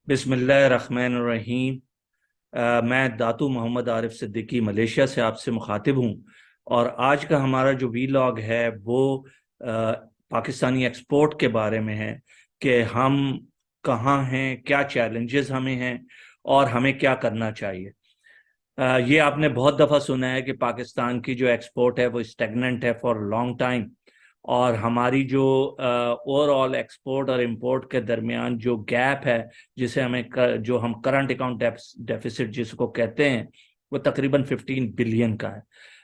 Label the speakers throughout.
Speaker 1: बिस्मिल्लाहिर्रहमानिर्रहीम। मैं दातू मोहम्मद आरिफ सिद्दीकी मलेशिया से आपसे मुखातिब हूँ। और आज का हमारा जो वीलॉग है वो पाकिस्तानी एक्सपोर्ट के बारे में है कि हम कहाँ हैं, क्या चैलेंजेस हमें हैं और हमें क्या करना चाहिए। ये आपने बहुत दफ़ा सुना है कि पाकिस्तान की जो एक्सपोर्ट है वो स्टेगनेंट है फॉर लॉन्ग टाइम। और हमारी जो ओवरऑल एक्सपोर्ट और इंपोर्ट के दरमियान जो गैप है, जिसे जो हम करंट अकाउंट डेफिसिट जिसको कहते हैं, वो तकरीबन 15 बिलियन का है।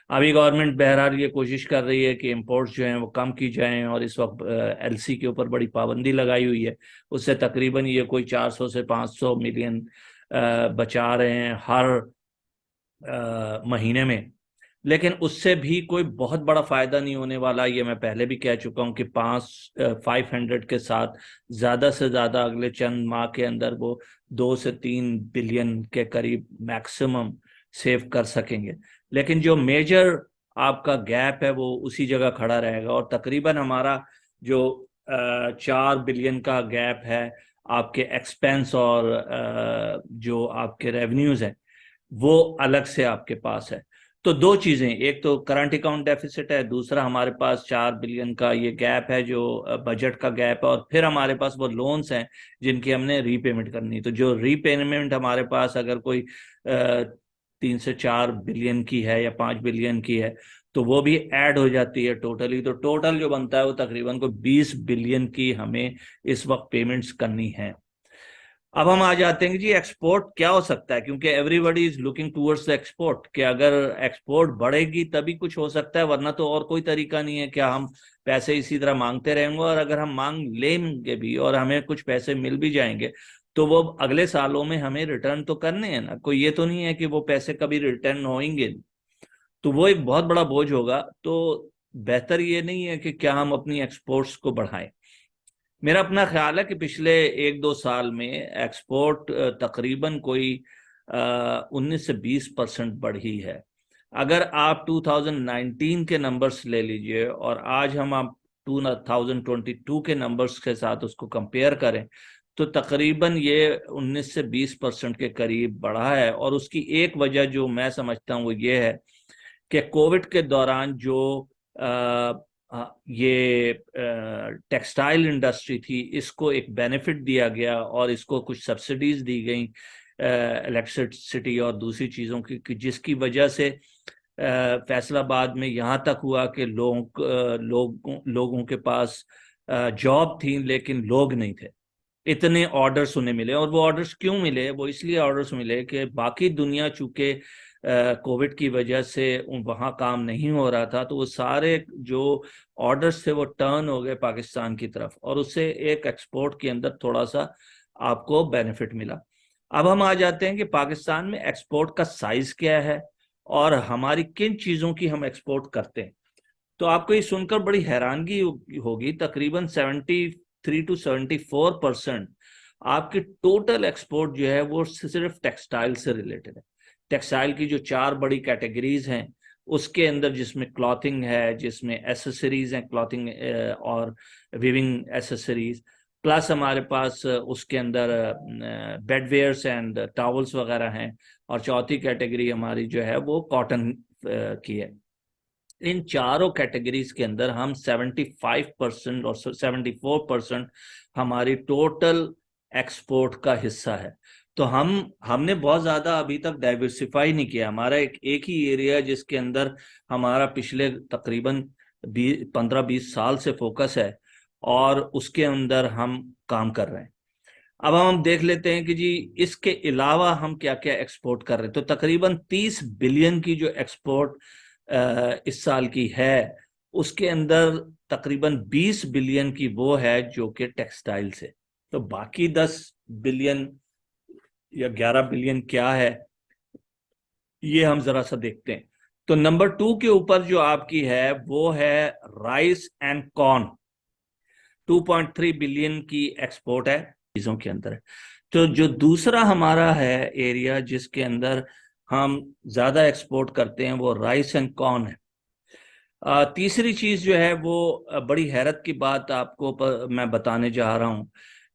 Speaker 1: अभी गवर्नमेंट बहरहाल ये कोशिश कर रही है कि इंपोर्ट्स जो हैं वो कम की जाएं, और इस वक्त एलसी के ऊपर बड़ी पाबंदी लगाई हुई है। उससे तकरीबन ये कोई 400 से 500 मिलियन बचा रहे हैं हर महीने में। लेकिन उससे भी कोई बहुत बड़ा फायदा नहीं होने वाला। ये मैं पहले भी कह चुका हूं कि 500 के साथ ज्यादा से ज्यादा अगले चंद माह के अंदर वो 2 से 3 बिलियन के करीब मैक्सिमम सेव कर सकेंगे। लेकिन जो मेजर आपका गैप है वो उसी जगह खड़ा रहेगा, और तकरीबन हमारा जो 4 बिलियन का गैप है आपके एक्सपेंस और जो आपके रेवेन्यूज हैं वो अलग से आपके पास है। तो दो चीजें, एक तो करंट अकाउंट डेफिसिट है, दूसरा हमारे पास 4 बिलियन का ये गैप है जो बजट का गैप है, और फिर हमारे पास वो लोन्स हैं जिनकी हमने रीपेमेंट करनी। तो जो रीपेमेंट हमारे पास अगर कोई 3 से 4 बिलियन की है या 5 बिलियन की है, तो वो भी ऐड हो जाती है टोटली। तो टोटल जो बनता है वो तकरीबन को 20 बिलियन की हमें इस वक्त पेमेंट्स करनी है। अब हम आ जाते हैं कि जी एक्सपोर्ट क्या हो सकता है, क्योंकि everybody is looking towards the export, कि अगर एक्सपोर्ट बढ़ेगी तभी कुछ हो सकता है, वरना तो और कोई तरीका नहीं है। क्या हम पैसे इसी तरह मांगते रहेंगे, और अगर हम मांग लेंगे भी और हमें कुछ पैसे मिल भी जाएंगे तो वो अगले सालों में हमें रिटर्न तो करने हैं ना। कोई ये तो नहीं है कि वो पैसे कभी रिटर्न होंगे, तो वो एक बहुत बड़ा बोझ होगा। तो बेहतर ये नहीं है कि क्या हम अपनी एक्सपोर्ट्स को बढ़ाएं। मेरा अपना ख्याल है कि पिछले 1-2 साल में एक्सपोर्ट तकरीबन कोई 19 से 20% बढ़ी है। अगर आप 2019 के नंबर्स ले लीजिए और आज हम आप 2022 के नंबर्स के साथ उसको कंपेयर करें, तो तकरीबन ये 19 से 20% के करीब बढ़ा है। और उसकी एक वजह जो मैं समझता हूँ वो ये है कि कोविड के दौरान जो ये टेक्सटाइल इंडस्ट्री थी, इसको एक बेनिफिट दिया गया और इसको कुछ सब्सिडीज दी गई इलेक्ट्रिसिटी और दूसरी चीज़ों की, जिसकी वजह से फैसलाबाद में यहाँ तक हुआ कि लोगों के पास जॉब थी लेकिन लोग नहीं थे। इतने ऑर्डर्स उन्हें मिले, और वो ऑर्डर्स क्यों मिले? वो इसलिए ऑर्डर्स मिले कि बाकी दुनिया चूंकि कोविड की वजह से वहाँ काम नहीं हो रहा था, तो वो सारे जो ऑर्डर्स थे वो टर्न हो गए पाकिस्तान की तरफ, और उससे एक एक्सपोर्ट के अंदर थोड़ा सा आपको बेनिफिट मिला। अब हम आ जाते हैं कि पाकिस्तान में एक्सपोर्ट का साइज क्या है और हमारी किन चीज़ों की हम एक्सपोर्ट करते हैं। तो आपको ये सुनकर बड़ी हैरानगी होगी, तकरीबन 73 to 74% आपकी टोटल एक्सपोर्ट जो है वो सिर्फ टेक्सटाइल से रिलेटेड है। टेक्सटाइल की जो 4 बड़ी कैटेगरीज हैं उसके अंदर, जिसमें क्लॉथिंग है, जिसमें एसेसरीज हैं, क्लॉथिंग और विविंग एसेसरीज, प्लस हमारे पास उसके अंदर बेडवेयर्स एंड टॉवल्स वगैरह हैं, और चौथी कैटेगरी हमारी जो है वो कॉटन की है। इन चारों कैटेगरीज के अंदर हम 75% और 74% हमारी टोटल एक्सपोर्ट का हिस्सा है। तो हमने बहुत ज्यादा अभी तक डाइवर्सिफाई नहीं किया। हमारा एक ही एरिया जिसके अंदर हमारा पिछले तकरीबन 15-20 साल से फोकस है, और उसके अंदर हम काम कर रहे हैं। अब हम देख लेते हैं कि जी इसके अलावा हम क्या क्या एक्सपोर्ट कर रहे हैं। तो तकरीबन 30 बिलियन की जो एक्सपोर्ट इस साल की है, उसके अंदर तकरीबन 20 बिलियन की वो है जो कि टेक्सटाइल से। तो बाकी 10 बिलियन या 11 बिलियन क्या है, ये हम जरा सा देखते हैं। तो नंबर 2 के ऊपर जो आपकी है वो है राइस एंड कॉर्न। 2.3 बिलियन की एक्सपोर्ट है, चीजों के अंदर है। तो जो दूसरा हमारा है एरिया जिसके अंदर हम ज्यादा एक्सपोर्ट करते हैं वो राइस एंड कॉर्न है। तीसरी चीज जो है वो बड़ी हैरत की बात आपको मैं बताने जा रहा हूँ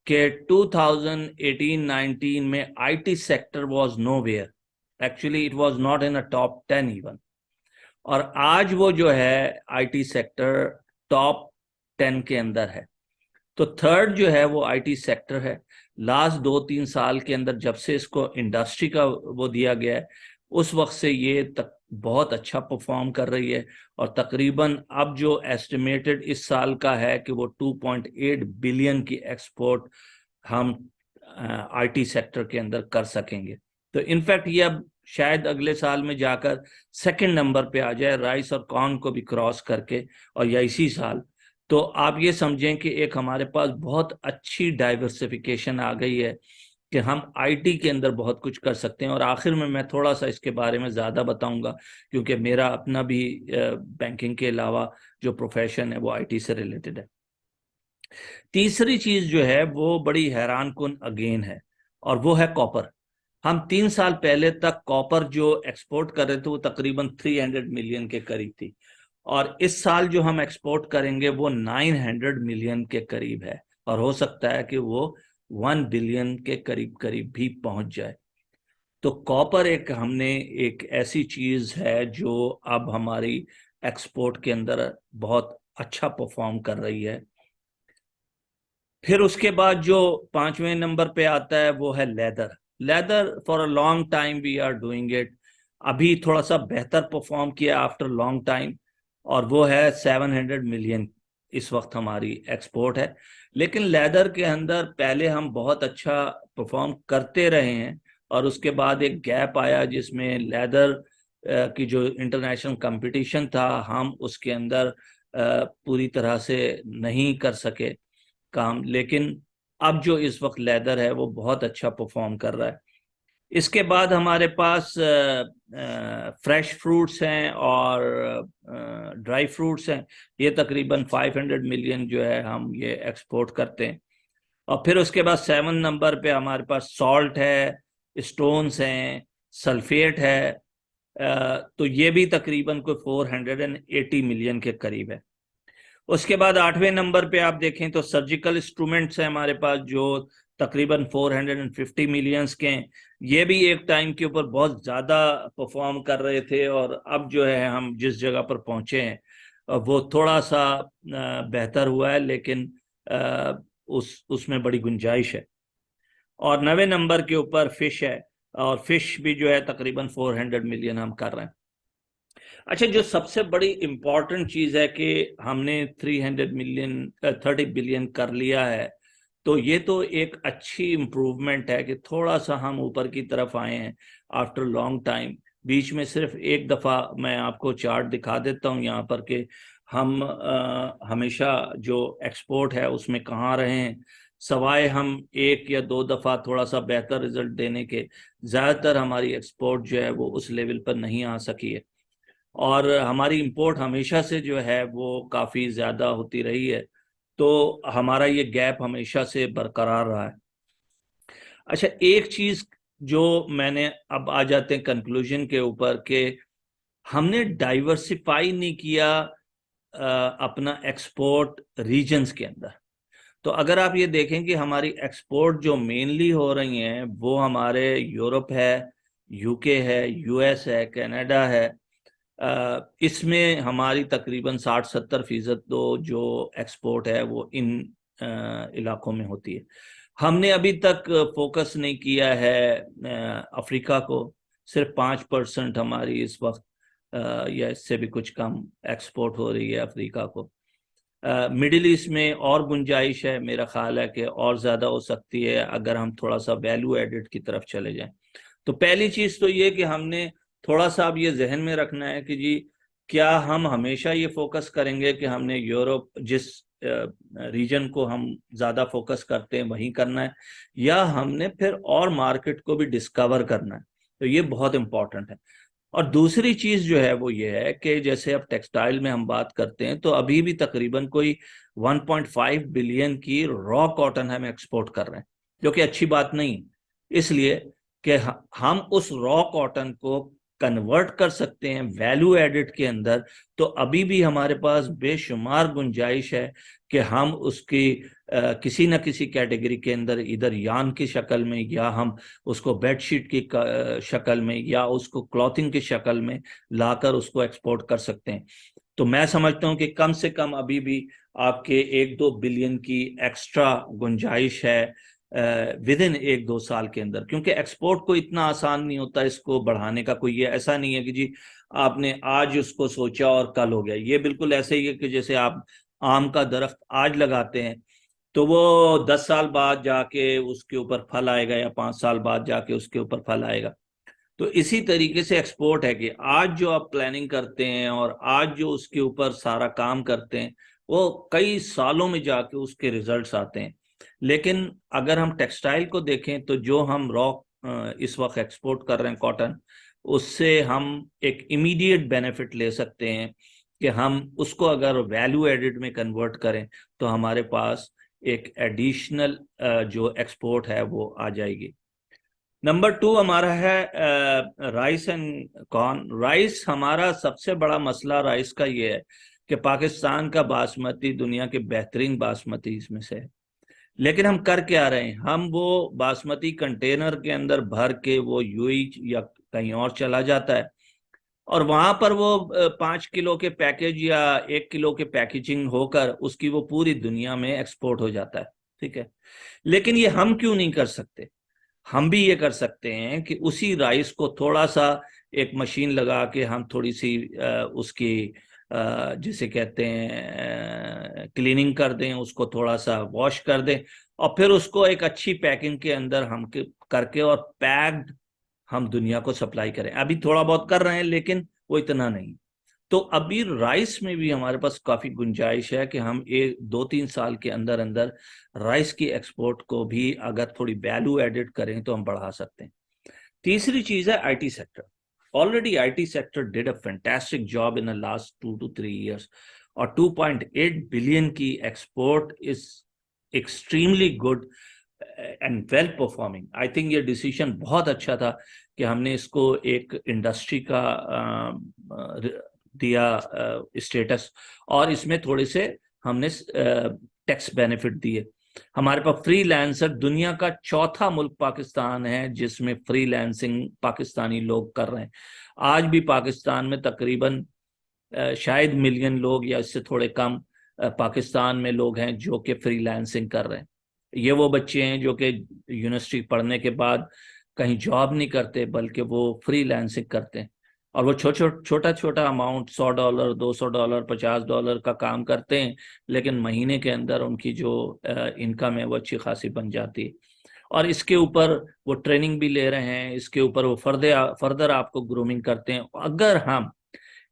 Speaker 1: कि 2018-19 में IT sector was nowhere, actually it was not in a top 10 even, और आज वो जो है आईटी सेक्टर टॉप 10 के अंदर है। तो थर्ड जो है वो आईटी सेक्टर है। लास्ट 2-3 साल के अंदर जब से इसको इंडस्ट्री का वो दिया गया है, उस वक्त से ये बहुत अच्छा परफॉर्म कर रही है, और तकरीबन अब जो एस्टिमेटेड इस साल का है कि वो 2.8 बिलियन की एक्सपोर्ट हम आईटी सेक्टर के अंदर कर सकेंगे। तो इनफैक्ट ये अब शायद अगले साल में जाकर सेकंड नंबर पे आ जाए, राइस और कॉर्न को भी क्रॉस करके, और या इसी साल। तो आप ये समझें कि एक हमारे पास बहुत अच्छी डाइवर्सिफिकेशन आ गई है कि हम आईटी के अंदर बहुत कुछ कर सकते हैं। और आखिर में मैं थोड़ा सा इसके बारे में ज़्यादा बताऊंगा, क्योंकि मेरा अपना भी बैंकिंग के अलावा जो प्रोफेशन है वो आईटी से रिलेटेड है। तीसरी चीज जो है वो बड़ी हैरान कुन अगेन है, और वो है कॉपर। हम 3 साल पहले तक कॉपर जो एक्सपोर्ट कर रहे थे वो तकरीबन 300 मिलियन के करीब थी, और इस साल जो हम एक्सपोर्ट करेंगे वो 900 मिलियन के करीब है, और हो सकता है कि वो 1 बिलियन के करीब करीब भी पहुंच जाए। तो कॉपर हमने एक ऐसी चीज है जो अब हमारी एक्सपोर्ट के अंदर बहुत अच्छा परफॉर्म कर रही है। फिर उसके बाद जो 5वें नंबर पे आता है वो है leather. Leather for a long time we are doing it, अभी थोड़ा सा बेहतर परफॉर्म किया आफ्टर लॉन्ग टाइम, और वो है 700 मिलियन इस वक्त हमारी एक्सपोर्ट है। लेकिन लेदर के अंदर पहले हम बहुत अच्छा परफॉर्म करते रहे हैं, और उसके बाद एक गैप आया जिसमें लेदर की जो इंटरनेशनल कंपटीशन था हम उसके अंदर पूरी तरह से नहीं कर सके काम। लेकिन अब जो इस वक्त लेदर है वो बहुत अच्छा परफॉर्म कर रहा है। इसके बाद हमारे पास फ्रेश फ्रूट्स हैं और ड्राई फ्रूट्स हैं, ये तकरीबन 500 मिलियन जो है हम ये एक्सपोर्ट करते हैं। और फिर उसके बाद 7 नंबर पे हमारे पास सॉल्ट है, स्टोन्स हैं, सल्फेट है, तो ये भी तकरीबन कोई 480 मिलियन के करीब है। उसके बाद 8वें नंबर पे आप देखें तो सर्जिकल इंस्ट्रूमेंट्स हैं हमारे पास, जो तकरीबन 450 मिलियंस के हैं। ये भी एक टाइम के ऊपर बहुत ज़्यादा परफॉर्म कर रहे थे, और अब जो है हम जिस जगह पर पहुंचे हैं वो थोड़ा सा बेहतर हुआ है, लेकिन उसमें बड़ी गुंजाइश है। और 9वें नंबर के ऊपर फिश है, और फिश भी जो है तकरीबन 400 मिलियन हम कर रहे हैं। अच्छा, जो सबसे बड़ी इंपॉर्टेंट चीज है कि हमने 30 बिलियन कर लिया है, तो ये तो एक अच्छी इम्प्रूवमेंट है कि थोड़ा सा हम ऊपर की तरफ आए हैं आफ्टर लॉन्ग टाइम। बीच में सिर्फ एक दफा मैं आपको चार्ट दिखा देता हूँ यहाँ पर कि हम हमेशा जो एक्सपोर्ट है उसमें कहाँ रहे हैं, सवाए हम 1 या 2 दफा थोड़ा सा बेहतर रिजल्ट देने के, ज्यादातर हमारी एक्सपोर्ट जो है वो उस लेवल पर नहीं आ सकी है, और हमारी इंपोर्ट हमेशा से जो है वो काफ़ी ज़्यादा होती रही है। तो हमारा ये गैप हमेशा से बरकरार रहा है। अच्छा, एक चीज़ जो मैंने, अब आ जाते हैं कंक्लूजन के ऊपर, कि हमने डाइवर्सिफाई नहीं किया अपना एक्सपोर्ट रीजन्स के अंदर। तो अगर आप ये देखें कि हमारी एक्सपोर्ट जो मेनली हो रही हैं वो हमारे यूरोप है, यूके है, यूएस है, कनाडा है, इसमें हमारी तकरीबन 60-70% तो जो एक्सपोर्ट है वो इन इलाकों में होती है। हमने अभी तक फोकस नहीं किया है अफ्रीका को, सिर्फ 5% हमारी इस वक्त या इससे भी कुछ कम एक्सपोर्ट हो रही है अफ्रीका को। मिडिल ईस्ट में और गुंजाइश है, मेरा ख्याल है कि और ज़्यादा हो सकती है अगर हम थोड़ा सा वैल्यू एडिड की तरफ चले जाएं। तो पहली चीज़ तो ये कि हमने थोड़ा सा अब ये जहन में रखना है कि जी, क्या हम हमेशा ये फोकस करेंगे कि हमने यूरोप जिस रीजन को हम ज़्यादा फोकस करते हैं वहीं करना है, या हमने फिर और मार्केट को भी डिस्कवर करना है। तो ये बहुत इंपॉर्टेंट है। और दूसरी चीज जो है वो ये है कि जैसे अब टेक्सटाइल में हम बात करते हैं तो अभी भी तकरीबन कोई 1.5 बिलियन की रॉ कॉटन हम एक्सपोर्ट कर रहे हैं, जो कि अच्छी बात नहीं, इसलिए कि हम उस रॉ कॉटन को कन्वर्ट कर सकते हैं वैल्यू एडिड के अंदर, तो अभी भी हमारे पास बेशुमार गुंजाइश है कि हम उसकी किसी न किसी कैटेगरी के अंदर इधर यान की शक्ल में, या हम उसको बेडशीट की शक्ल में, या उसको क्लॉथिंग की शक्ल में लाकर उसको एक्सपोर्ट कर सकते हैं। तो मैं समझता हूं कि कम से कम अभी भी आपके 1-2 बिलियन की एक्स्ट्रा गुंजाइश है विद इन 1-2 साल के अंदर, क्योंकि एक्सपोर्ट को इतना आसान नहीं होता इसको बढ़ाने का। कोई ये ऐसा नहीं है कि जी आपने आज उसको सोचा और कल हो गया। ये बिल्कुल ऐसे ही है कि जैसे आप आम का दरख्त आज लगाते हैं तो वो 10 साल बाद जाके उसके ऊपर फल आएगा, या 5 साल बाद जाके उसके ऊपर फल आएगा। तो इसी तरीके से एक्सपोर्ट है कि आज जो आप प्लानिंग करते हैं और आज जो उसके ऊपर सारा काम करते हैं, वो कई सालों में जाके उसके रिजल्ट्स आते हैं। लेकिन अगर हम टेक्सटाइल को देखें तो जो हम रॉ इस वक्त एक्सपोर्ट कर रहे हैं कॉटन, उससे हम एक इमीडिएट बेनिफिट ले सकते हैं कि हम उसको अगर वैल्यू एडिड में कन्वर्ट करें तो हमारे पास एक एडिशनल जो एक्सपोर्ट है वो आ जाएगी। नंबर 2 हमारा है राइस एंड कॉर्न। राइस, हमारा सबसे बड़ा मसला राइस का ये है कि पाकिस्तान का बासमती दुनिया के बेहतरीन बासमती इसमें से है, लेकिन हम कर क्या रहे हैं, हम वो बासमती कंटेनर के अंदर भर के वो यूई या कहीं और चला जाता है, और वहां पर वो 5 किलो के पैकेज या 1 किलो के पैकेजिंग होकर उसकी वो पूरी दुनिया में एक्सपोर्ट हो जाता है। ठीक है, लेकिन ये हम क्यों नहीं कर सकते? हम भी ये कर सकते हैं कि उसी राइस को थोड़ा सा एक मशीन लगा के हम थोड़ी सी उसकी जिसे कहते हैं क्लीनिंग कर दें, उसको थोड़ा सा वॉश कर दें, और फिर उसको एक अच्छी पैकिंग के अंदर हम करके और पैक्ड हम दुनिया को सप्लाई करें। अभी थोड़ा बहुत कर रहे हैं लेकिन वो इतना नहीं। तो अभी राइस में भी हमारे पास काफी गुंजाइश है कि हम 1-2-3 साल के अंदर अंदर राइस की एक्सपोर्ट को भी अगर थोड़ी वैल्यू एडिड करें तो हम बढ़ा सकते हैं। तीसरी चीज है IT sector. Already IT sector did a fantastic job in the last 2 to 3 years, और 2.8 बिलियन की export is extremely good and well performing. I think ये डिसीजन बहुत अच्छा था कि हमने इसको एक इंडस्ट्री का दिया स्टेटस, और इसमें थोड़े से हमने टैक्स बेनिफिट दिए। हमारे पास फ्रीलांसर, दुनिया का चौथा मुल्क पाकिस्तान है जिसमें फ्रीलांसिंग पाकिस्तानी लोग कर रहे हैं। आज भी पाकिस्तान में तकरीबन शायद मिलियन लोग या इससे थोड़े कम पाकिस्तान में लोग हैं जो कि फ्रीलांसिंग कर रहे हैं। ये वो बच्चे हैं जो कि यूनिवर्सिटी पढ़ने के बाद कहीं जॉब नहीं करते बल्कि वो फ्रीलांसिंग करते हैं, और वो छोटा छोटा अमाउंट $100, $200, $50 का काम करते हैं, लेकिन महीने के अंदर उनकी जो इनकम है वो अच्छी खासी बन जाती है। और इसके ऊपर वो ट्रेनिंग भी ले रहे हैं, इसके ऊपर वो फर्दर आपको ग्रूमिंग करते हैं। अगर हम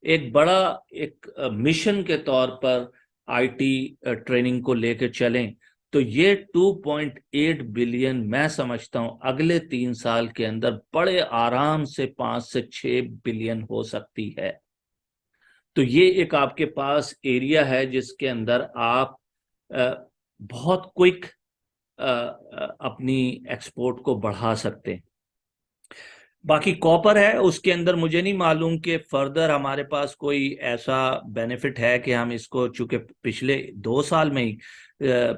Speaker 1: एक बड़ा एक मिशन के तौर पर आईटी ट्रेनिंग को लेकर चलें तो ये 2.8 बिलियन मैं समझता हूं अगले 3 साल के अंदर बड़े आराम से 5 से 6 बिलियन हो सकती है। तो ये एक आपके पास एरिया है जिसके अंदर आप बहुत क्विक अपनी एक्सपोर्ट को बढ़ा सकते हैं। बाकी कॉपर है, उसके अंदर मुझे नहीं मालूम कि फर्दर हमारे पास कोई ऐसा बेनिफिट है कि हम इसको, चूंकि पिछले 2 साल में ही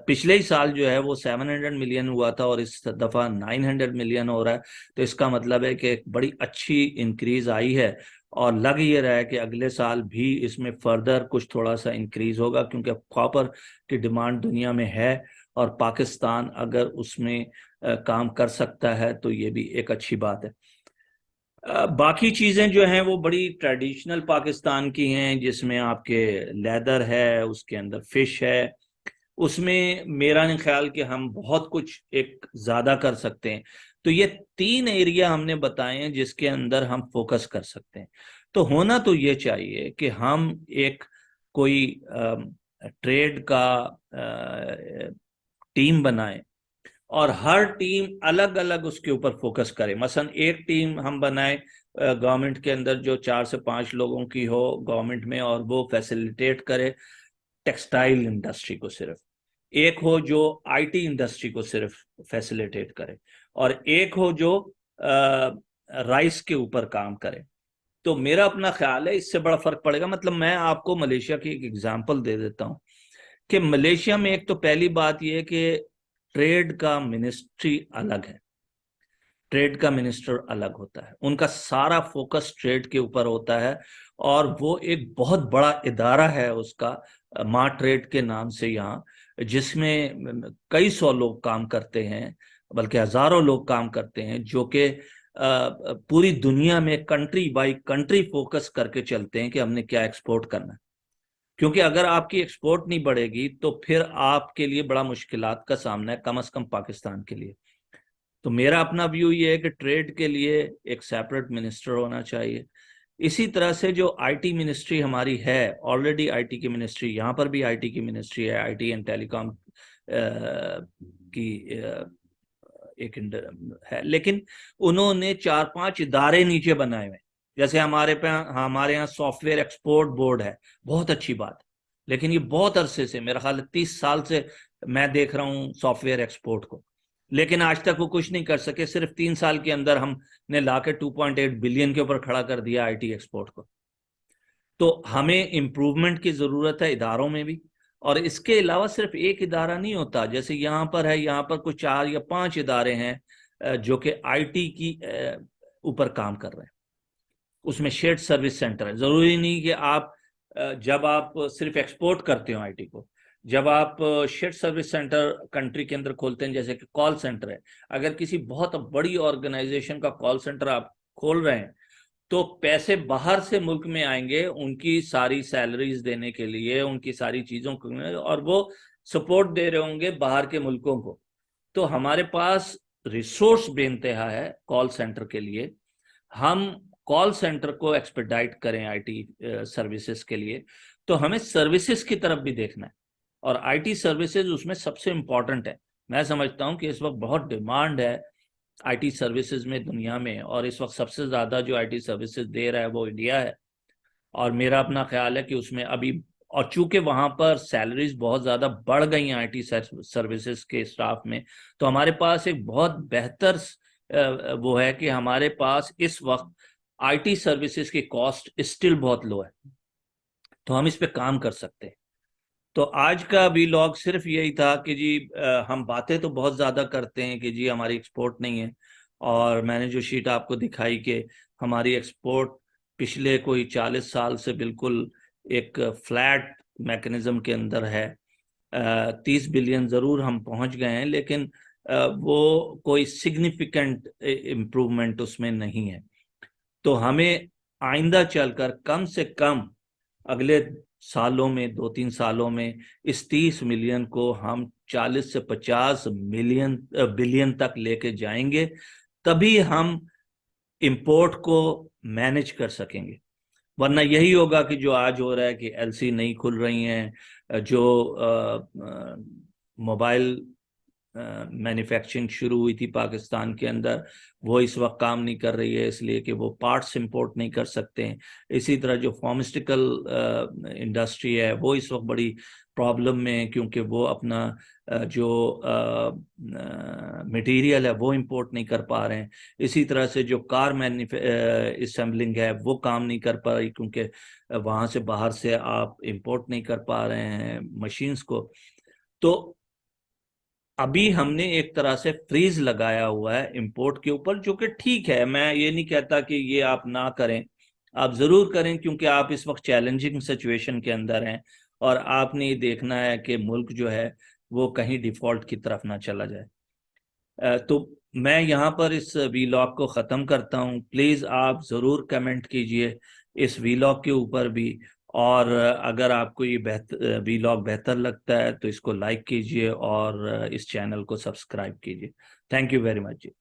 Speaker 1: पिछले ही साल जो है वो 700 मिलियन हुआ था और इस दफा 900 मिलियन हो रहा है, तो इसका मतलब है कि एक बड़ी अच्छी इंक्रीज आई है, और लग ये रहा है कि अगले साल भी इसमें फर्दर कुछ थोड़ा सा इंक्रीज होगा, क्योंकि कॉपर की डिमांड दुनिया में है, और पाकिस्तान अगर उसमें काम कर सकता है तो ये भी एक अच्छी बात है। बाकी चीजें जो हैं वो बड़ी ट्रेडिशनल पाकिस्तान की हैं, जिसमें आपके लेदर है, उसके अंदर फिश है, उसमें मेरा नहीं ख्याल कि हम बहुत कुछ एक ज्यादा कर सकते हैं। तो ये 3 एरिया हमने बताए हैं जिसके अंदर हम फोकस कर सकते हैं। तो होना तो ये चाहिए कि हम एक कोई ट्रेड का टीम बनाएं, और हर टीम अलग अलग उसके ऊपर फोकस करे। मसलन एक टीम हम बनाए गवर्नमेंट के अंदर जो 4 से 5 लोगों की हो गवर्नमेंट में, और वो फैसिलिटेट करे टेक्सटाइल इंडस्ट्री को सिर्फ, एक हो जो आईटी इंडस्ट्री को सिर्फ फैसिलिटेट करे, और एक हो जो राइस के ऊपर काम करे। तो मेरा अपना ख्याल है इससे बड़ा फर्क पड़ेगा। मतलब मैं आपको मलेशिया की एक एग्जांपल दे देता हूँ कि मलेशिया में एक तो पहली बात यह है कि ट्रेड का मिनिस्ट्री अलग है, ट्रेड का मिनिस्टर अलग होता है, उनका सारा फोकस ट्रेड के ऊपर होता है। और वो एक बहुत बड़ा इदारा है उसका, माँ ट्रेड के नाम से यहाँ, जिसमें कई सौ लोग काम करते हैं, बल्कि हजारों लोग काम करते हैं, जो कि पूरी दुनिया में कंट्री बाई कंट्री फोकस करके चलते हैं कि हमने क्या एक्सपोर्ट करना है। क्योंकि अगर आपकी एक्सपोर्ट नहीं बढ़ेगी तो फिर आपके लिए बड़ा मुश्किलात का सामना है, कम से कम पाकिस्तान के लिए। तो मेरा अपना व्यू ये है कि ट्रेड के लिए एक सेपरेट मिनिस्टर होना चाहिए। इसी तरह से जो आईटी मिनिस्ट्री हमारी है, ऑलरेडी आईटी की मिनिस्ट्री, यहाँ पर भी आईटी की मिनिस्ट्री है, आईटी एंड टेलीकॉम की एक है, लेकिन उन्होंने 4-5 इदारे नीचे बनाए हुए हैं। जैसे हमारे यहाँ सॉफ्टवेयर एक्सपोर्ट बोर्ड है, बहुत अच्छी बात, लेकिन ये बहुत अरसे से, मेरा ख्याल 30 साल से मैं देख रहा हूँ सॉफ्टवेयर एक्सपोर्ट को, लेकिन आज तक वो कुछ नहीं कर सके। सिर्फ 3 साल के अंदर हमने लाके 2.8 बिलियन के ऊपर खड़ा कर दिया आईटी एक्सपोर्ट को। तो हमें इम्प्रूवमेंट की जरूरत है इदारों में भी। और इसके अलावा सिर्फ एक इदारा नहीं होता, जैसे यहाँ पर है, यहाँ पर कुछ 4 या 5 इदारे हैं जो कि आईटी की ऊपर काम कर रहे हैं। उसमें शेयर्ड सर्विस सेंटर है। जरूरी नहीं कि आप जब आप सिर्फ एक्सपोर्ट करते हो आईटी को, जब आप शेयर्ड सर्विस सेंटर कंट्री के अंदर खोलते हैं, जैसे कि कॉल सेंटर है, अगर किसी बहुत बड़ी ऑर्गेनाइजेशन का कॉल सेंटर आप खोल रहे हैं, तो पैसे बाहर से मुल्क में आएंगे उनकी सारी सैलरीज देने के लिए, उनकी सारी चीजों को, और वो सपोर्ट दे रहे होंगे बाहर के मुल्कों को। तो हमारे पास रिसोर्स बेइंतहा है कॉल सेंटर के लिए। हम कॉल सेंटर को एक्सपेडाइट करें आईटी सर्विसेज के लिए, तो हमें सर्विसेज की तरफ भी देखना है, और आईटी सर्विसेज उसमें सबसे इंपॉर्टेंट है। मैं समझता हूं कि इस वक्त बहुत डिमांड है आईटी सर्विसेज में दुनिया में, और इस वक्त सबसे ज्यादा जो आईटी सर्विसेज दे रहा है वो इंडिया है। और मेरा अपना ख्याल है कि उसमें अभी, और चूंकि वहां पर सैलरीज बहुत ज्यादा बढ़ गई हैं आईटी सर्विसेज के स्टाफ में, तो हमारे पास एक बहुत बेहतर वो है कि हमारे पास इस वक्त आईटी सर्विसेज की कॉस्ट स्टिल बहुत लो है, तो हम इस पे काम कर सकते हैं। तो आज का वीलॉग सिर्फ यही था कि जी हम बातें तो बहुत ज़्यादा करते हैं कि जी हमारी एक्सपोर्ट नहीं है, और मैंने जो शीट आपको दिखाई कि हमारी एक्सपोर्ट पिछले कोई 40 साल से बिल्कुल एक फ्लैट मैकेनिज्म के अंदर है। 30 बिलियन ज़रूर हम पहुंच गए हैं, लेकिन वो कोई सिग्निफिकेंट इम्प्रूवमेंट उसमें नहीं है। तो हमें आइंदा चलकर कम से कम अगले सालों में, 2-3 सालों में, इस 30 मिलियन को हम 40 से 50 बिलियन तक लेके जाएंगे, तभी हम इंपोर्ट को मैनेज कर सकेंगे। वरना यही होगा कि जो आज हो रहा है कि एलसी नहीं खुल रही हैं, जो मोबाइल मैन्युफैक्चरिंग शुरू हुई थी पाकिस्तान के अंदर, वो इस वक्त काम नहीं कर रही है, इसलिए कि वो पार्ट्स इंपोर्ट नहीं कर सकते हैं। इसी तरह जो फार्मास्यूटिकल इंडस्ट्री है वो इस वक्त बड़ी प्रॉब्लम में है, क्योंकि वो अपना जो मटेरियल है वो इंपोर्ट नहीं कर पा रहे हैं। इसी तरह से जो कार असेंबलिंग है वो काम नहीं कर पा रही, क्योंकि वहाँ से बाहर से आप इंपोर्ट नहीं कर पा रहे हैं मशीन्स को। तो अभी हमने एक तरह से फ्रीज लगाया हुआ है इंपोर्ट के ऊपर, जो कि ठीक है, मैं ये नहीं कहता कि ये आप ना करें, आप जरूर करें, क्योंकि आप इस वक्त चैलेंजिंग सिचुएशन के अंदर हैं, और आपने ये देखना है कि मुल्क जो है वो कहीं डिफॉल्ट की तरफ ना चला जाए। तो मैं यहाँ पर इस वीलॉग को ख़त्म करता हूँ। प्लीज़ आप ज़रूर कमेंट कीजिए इस वीलॉग के ऊपर भी, और अगर आपको ये वीलॉग बेहतर लगता है तो इसको लाइक कीजिए और इस चैनल को सब्सक्राइब कीजिए। Thank you very much ji.